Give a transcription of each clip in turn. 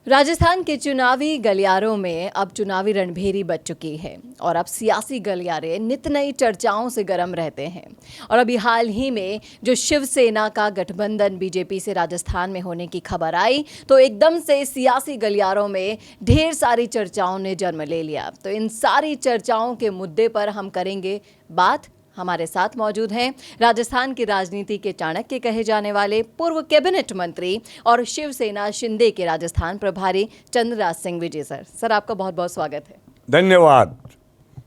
राजस्थान के चुनावी गलियारों में अब चुनावी रणभेरी बच चुकी है और अब सियासी गलियारे नित नई चर्चाओं से गर्म रहते हैं। और अभी हाल ही में जो शिवसेना का गठबंधन बीजेपी से राजस्थान में होने की खबर आई तो एकदम से सियासी गलियारों में ढेर सारी चर्चाओं ने जन्म ले लिया। तो इन सारी चर्चाओं के मुद्दे पर हम करेंगे बात। हमारे साथ मौजूद हैं राजस्थान की राजनीति के चाणक्य कहे जाने वाले पूर्व कैबिनेट मंत्री और शिवसेना शिंदे के राजस्थान प्रभारी चंद्रराज सिंह विजय सर आपका बहुत बहुत स्वागत है। धन्यवाद।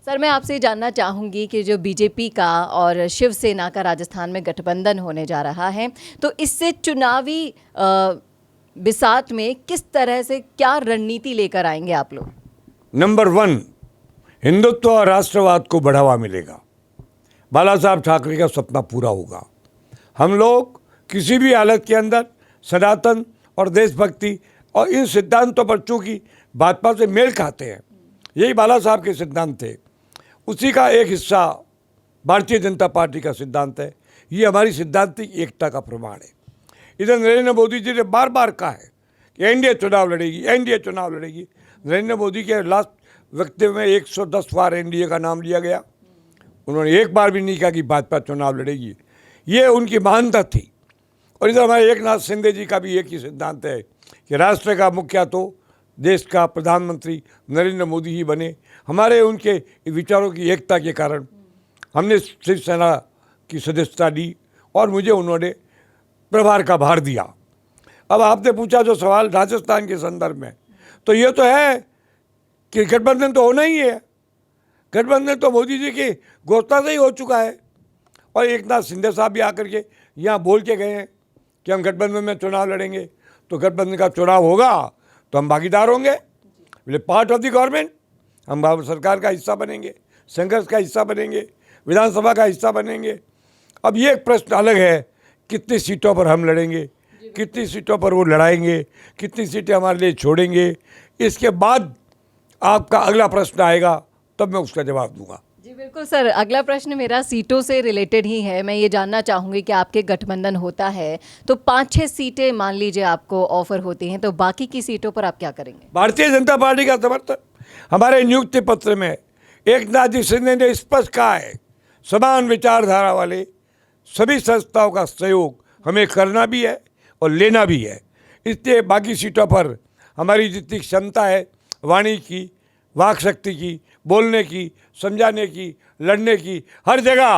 सर, मैं आपसे जानना चाहूंगी कि जो बीजेपी का और शिवसेना का राजस्थान में गठबंधन होने जा रहा है तो इससे चुनावी बिसात में किस तरह से क्या रणनीति लेकर आएंगे आप लोग? नंबर 1, हिंदुत्व और राष्ट्रवाद को बढ़ावा मिलेगा। बाला साहब ठाकरे का सपना पूरा होगा। हम लोग किसी भी हालत के अंदर सनातन और देशभक्ति और इन सिद्धांतों पर चूंकि भाजपा से मेल खाते हैं, यही बाला साहब के सिद्धांत थे, उसी का एक हिस्सा भारतीय जनता पार्टी का सिद्धांत है। ये हमारी सिद्धांतिक एकता का प्रमाण है। इधर नरेंद्र मोदी जी ने बार बार कहा है कि एनडीए चुनाव लड़ेगी, एनडीए चुनाव लड़ेगी। नरेंद्र मोदी के लास्ट वक्तव्य में 110 बार एनडीए का नाम लिया गया। उन्होंने एक बार भी नहीं कहा कि भाजपा चुनाव लड़ेगी। ये उनकी महानता थी। और इधर हमारे एकनाथ शिंदे जी का भी एक ही सिद्धांत है कि राष्ट्र का मुखिया तो देश का प्रधानमंत्री नरेंद्र मोदी ही बने। हमारे उनके विचारों की एकता के कारण हमने शिवसेना की सदस्यता ली और मुझे उन्होंने प्रभार का भार दिया। अब आपने पूछा जो सवाल राजस्थान के संदर्भ में, तो ये तो है कि गठबंधन तो होना ही है। गठबंधन तो मोदी जी की घोषणा से ही हो चुका है। और एकनाथ शिंदे साहब भी आकर के यहाँ बोल के गए हैं कि हम गठबंधन में चुनाव लड़ेंगे। तो गठबंधन का चुनाव होगा तो हम भागीदार होंगे, पार्ट ऑफ द गवर्नमेंट। हम भारत सरकार का हिस्सा बनेंगे, संघर्ष का हिस्सा बनेंगे, विधानसभा का हिस्सा बनेंगे। अब ये एक प्रश्न अलग है, कितनी सीटों पर हम लड़ेंगे, कितनी सीटों पर वो लड़ाएंगे, कितनी सीटें हमारे लिए छोड़ेंगे। इसके बाद आपका अगला प्रश्न आएगा, तब मैं उसका जवाब दूंगा। जी बिल्कुल सर, अगला प्रश्न मेरा सीटों से रिलेटेड ही है। मैं ये जानना चाहूँगी कि आपके गठबंधन होता है तो 5-6 सीटें मान लीजिए आपको ऑफर होती हैं, तो बाकी की सीटों पर आप क्या करेंगे? भारतीय जनता पार्टी का समर्थन। हमारे नियुक्ति पत्र में एकनाथ जी शिंदे ने स्पष्ट कहा है, समान विचारधारा वाले सभी संस्थाओं का सहयोग हमें करना भी है और लेना भी है। इसलिए बाकी सीटों पर हमारी जितनी क्षमता है, वाणी की, वाक शक्ति की, बोलने की, समझाने की, लड़ने की, हर जगह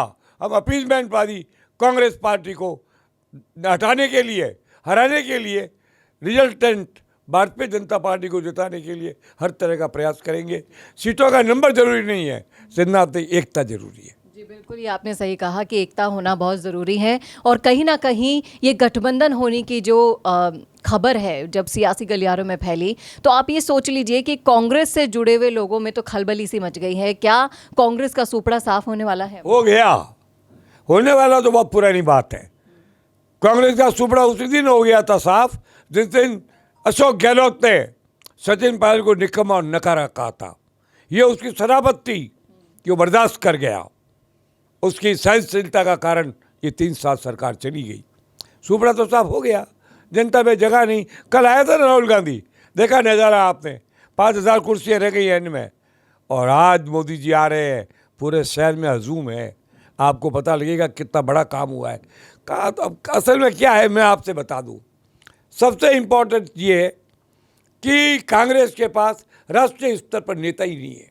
हम अपीजमेंटवादी कांग्रेस पार्टी को हटाने के लिए, हराने के लिए, रिजल्टेंट भारतीय जनता पार्टी को जिताने के लिए हर तरह का प्रयास करेंगे। सीटों का नंबर जरूरी नहीं है, सिद्धांत एकता जरूरी है। जी बिल्कुल, ये आपने सही कहा कि एकता होना बहुत ज़रूरी है। और कहीं ना कहीं ये गठबंधन होने की जो खबर है जब सियासी गलियारों में फैली तो आप ये सोच लीजिए कि कांग्रेस से जुड़े हुए लोगों में तो खलबली सी मच गई है। क्या कांग्रेस का सुपड़ा साफ होने वाला है? हो गया, होने वाला तो बहुत पुरानी बात है। कांग्रेस का सुपड़ा उसी दिन हो गया था साफ जिस दिन अशोक गहलोत ने सचिन पायलट को निकम्मा और नकारा कहा था। ये उसकी शराबत थी कि वो बर्दाश्त कर गया। उसकी सहनशीलता का कारण ये 3 साल सरकार चली गई। सुपड़ा तो साफ हो गया, जनता में जगह नहीं। कल आया था ना राहुल गांधी, देखा नज़ारा आपने, 5000 कुर्सियाँ रह गई एंड में। और आज मोदी जी आ रहे हैं, पूरे शहर में हजूम है। आपको पता लगेगा कितना बड़ा काम हुआ है। कहा तो अब असल में क्या है मैं आपसे बता दूं। सबसे इम्पोर्टेंट ये है कि कांग्रेस के पास राष्ट्रीय स्तर पर नेता ही नहीं है।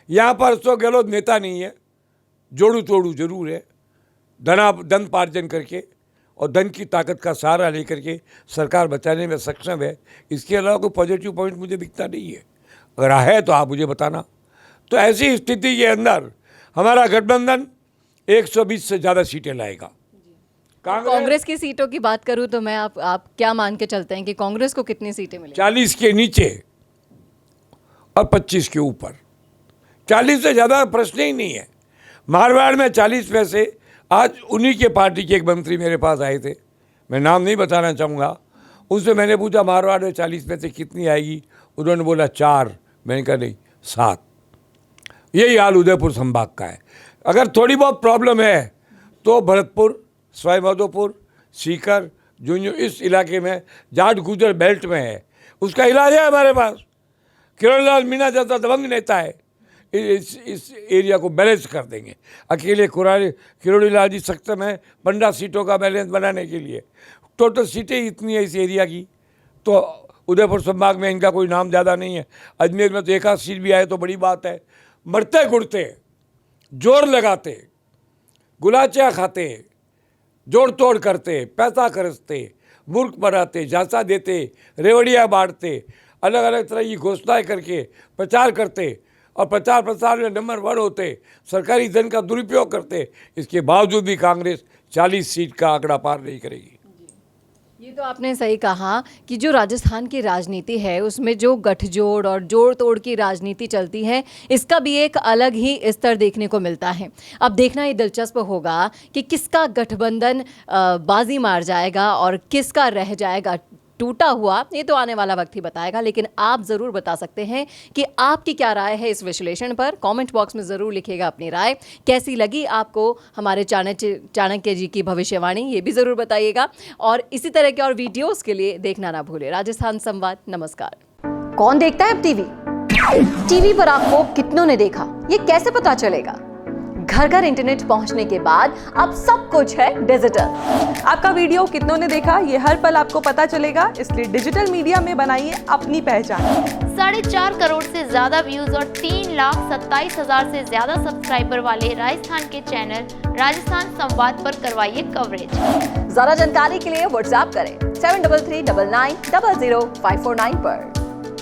यहाँ पर अशोक गहलोत नेता नहीं है, जोड़ू तोड़ू जरूर है, धन पार्जन करके और धन की ताकत का सहारा लेकर के सरकार बचाने में सक्षम है। इसके अलावा कोई पॉजिटिव पॉइंट मुझे दिखता नहीं है। अगर है तो आप मुझे बताना। तो ऐसी स्थिति के अंदर हमारा गठबंधन 120 से ज़्यादा सीटें लाएगा। कांग्रेस की सीटों की बात करूं तो मैं आप क्या मान के चलते हैं कि कांग्रेस को कितनी सीटें मिलेंगी? 40 के नीचे और 25 के ऊपर। 40 से ज़्यादा प्रश्न ही नहीं है। मारवाड़ में 40 में से आज उन्हीं के पार्टी के एक मंत्री मेरे पास आए थे, मैं नाम नहीं बताना चाहूँगा। उससे मैंने पूछा मारवाड़ में 40 में से कितनी आएगी? उन्होंने बोला 4। मैंने कहा नहीं 7। यही हाल उदयपुर संभाग का है। अगर थोड़ी बहुत प्रॉब्लम है तो भरतपुर, सवाई माधोपुर, सीकर, झुंझुनू इस इलाके में जाट गुजर बेल्ट में है। उसका इलाज है हमारे पास। किरोड़ी लाल मीणा जैसा दबंग नेता है, इस एरिया को बैलेंस कर देंगे। अकेले किरोड़ी लाल जी सक्षम है 15 सीटों का बैलेंस बनाने के लिए। टोटल सीटें इतनी है इस एरिया की, तो उदयपुर संभाग में इनका कोई नाम ज़्यादा नहीं है। अजमेर में तो एक आध सीट भी आए तो बड़ी बात है। मरते गुड़ते, जोर लगाते, गुलाचियाँ खाते, जोड़ तोड़ करते, पैसा खर्चते, मुल्क बनाते, झांसा देते, रेवड़ियाँ बांटते, अलग अलग तरह की घोषणाएं करके प्रचार करते और प्रचार प्रसार में नंबर 1 होते, सरकारी धन का दुरुपयोग करते। इसके बावजूद भी कांग्रेस 40 सीट का आंकड़ा पार नहीं करेगी। ये तो आपने सही कहा कि जो राजस्थान की राजनीति है उसमें जो गठजोड़ और जोड़ तोड़ की राजनीति चलती है, इसका भी एक अलग ही स्तर देखने को मिलता है। अब देखना ये दिलचस्प होगा कि किसका गठबंधन बाजी मार जाएगा और किसका रह जाएगा टूटा हुआ, ये तो आने वाला वक्त ही बताएगा। लेकिन आप ज़रूर बता सकते हैं कि आपकी क्या राय है इस विश्लेषण पर। कमेंट बॉक्स में ज़रूर लिखिएगा अपनी राय। कैसी लगी आपको हमारे चाणक्य जी की भविष्यवाणी, ये भी ज़रूर बताइएगा। और इसी तरह के और वीडियोस के लिए देखना ना भूलें राजस्थान संवाद। नमस्कार। कौन देखता है अब टीवी पर आपको कितनों ने देखा, ये कैसे पता चलेगा? घर घर इंटरनेट पहुंचने के बाद अब सब कुछ है डिजिटल। आपका वीडियो कितनों ने देखा, ये हर पल आपको पता चलेगा। इसलिए डिजिटल मीडिया में बनाइए अपनी पहचान। 4.5 करोड़ से ज्यादा व्यूज और 3,27,000 से ज्यादा सब्सक्राइबर वाले राजस्थान के चैनल राजस्थान संवाद पर करवाइए कवरेज। ज्यादा जानकारी के लिए व्हाट्सएप करें 7339900549 पर।